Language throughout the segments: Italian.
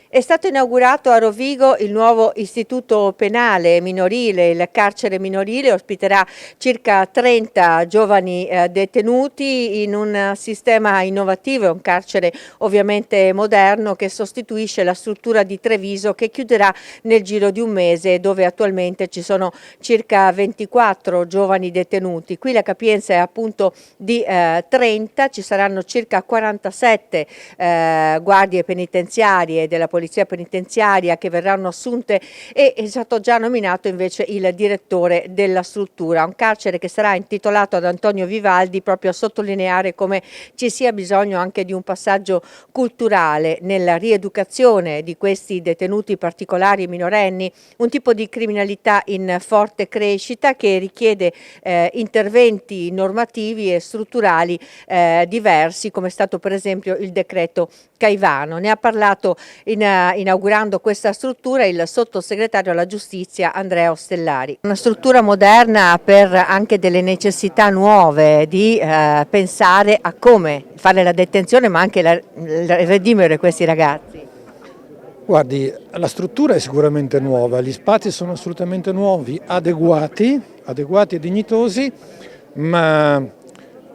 È stato inaugurato a Rovigo il nuovo istituto penale minorile. Il carcere minorile ospiterà circa 30 giovani detenuti in un sistema innovativo, è un carcere ovviamente moderno che sostituisce la struttura di Treviso, che chiuderà nel giro di un mese, dove attualmente ci sono circa 24 giovani detenuti. Qui la capienza è appunto di 30, ci saranno circa 47 guardie penitenziarie della Polizia Penitenziaria che verranno assunte, e è stato già nominato invece il direttore della struttura. Un carcere che sarà intitolato ad Antonio Vivaldi, proprio a sottolineare come ci sia bisogno anche di un passaggio culturale nella rieducazione di questi detenuti particolari minorenni, un tipo di criminalità in forte crescita che richiede interventi normativi e strutturali diversi, come è stato per esempio il decreto Caivano. Ne ha parlato inaugurando questa struttura il sottosegretario alla giustizia Andrea Ostellari. Una struttura moderna per anche delle necessità nuove di pensare a come fare la detenzione, ma anche redimere questi ragazzi. Guardi, la struttura è sicuramente nuova, gli spazi sono assolutamente nuovi, adeguati e dignitosi, ma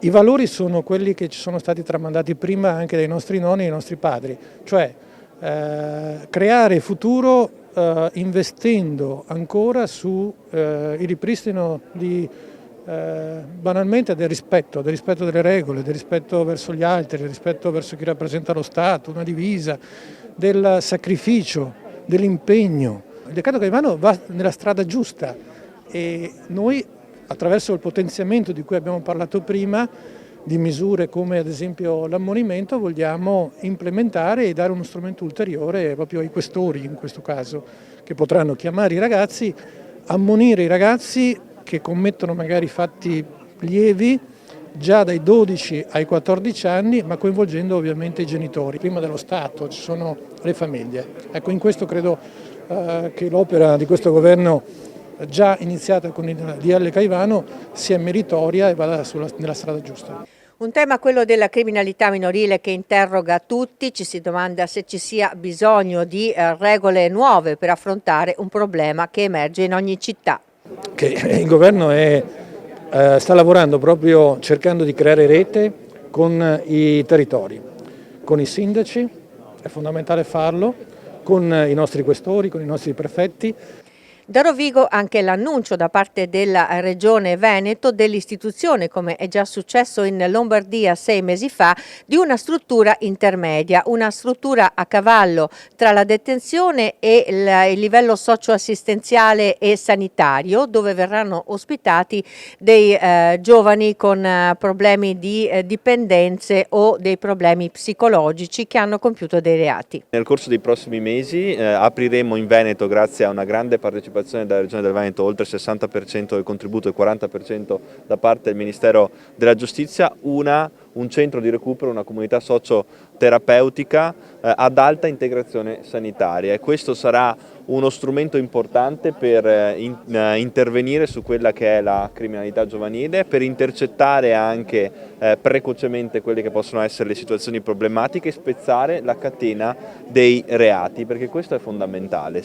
i valori sono quelli che ci sono stati tramandati prima anche dai nostri nonni e dai nostri padri, cioè creare futuro investendo ancora su il ripristino banalmente del rispetto delle regole, del rispetto verso gli altri, del rispetto verso chi rappresenta lo Stato, una divisa, del sacrificio, dell'impegno. Il decreto Caivano va nella strada giusta e noi, attraverso il potenziamento di cui abbiamo parlato prima, di misure come ad esempio l'ammonimento, vogliamo implementare e dare uno strumento ulteriore proprio ai questori, in questo caso, che potranno chiamare i ragazzi, ammonire i ragazzi che commettono magari fatti lievi già dai 12 ai 14 anni, ma coinvolgendo ovviamente i genitori. Prima dello Stato ci sono le famiglie. Ecco, in questo credo che l'opera di questo governo, già iniziata con il DL Caivano, sia meritoria e vada nella strada giusta. Un tema, quello della criminalità minorile, che interroga tutti. Ci si domanda se ci sia bisogno di regole nuove per affrontare un problema che emerge in ogni città. Che il governo sta lavorando proprio cercando di creare rete con i territori, con i sindaci, è fondamentale farlo, con i nostri questori, con i nostri prefetti. Da Rovigo anche l'annuncio da parte della Regione Veneto dell'istituzione, come è già successo in Lombardia 6 mesi fa, di una struttura intermedia, una struttura a cavallo tra la detenzione e il livello socioassistenziale e sanitario, dove verranno ospitati dei giovani con problemi di dipendenze o dei problemi psicologici che hanno compiuto dei reati. Nel corso dei prossimi mesi apriremo in Veneto, grazie a una grande partecipazione della Regione del Veneto, oltre il 60% del contributo e il 40% da parte del Ministero della Giustizia, un centro di recupero, una comunità socioterapeutica ad alta integrazione sanitaria, e questo sarà uno strumento importante per intervenire su quella che è la criminalità giovanile, per intercettare anche precocemente quelle che possono essere le situazioni problematiche e spezzare la catena dei reati, perché questo è fondamentale.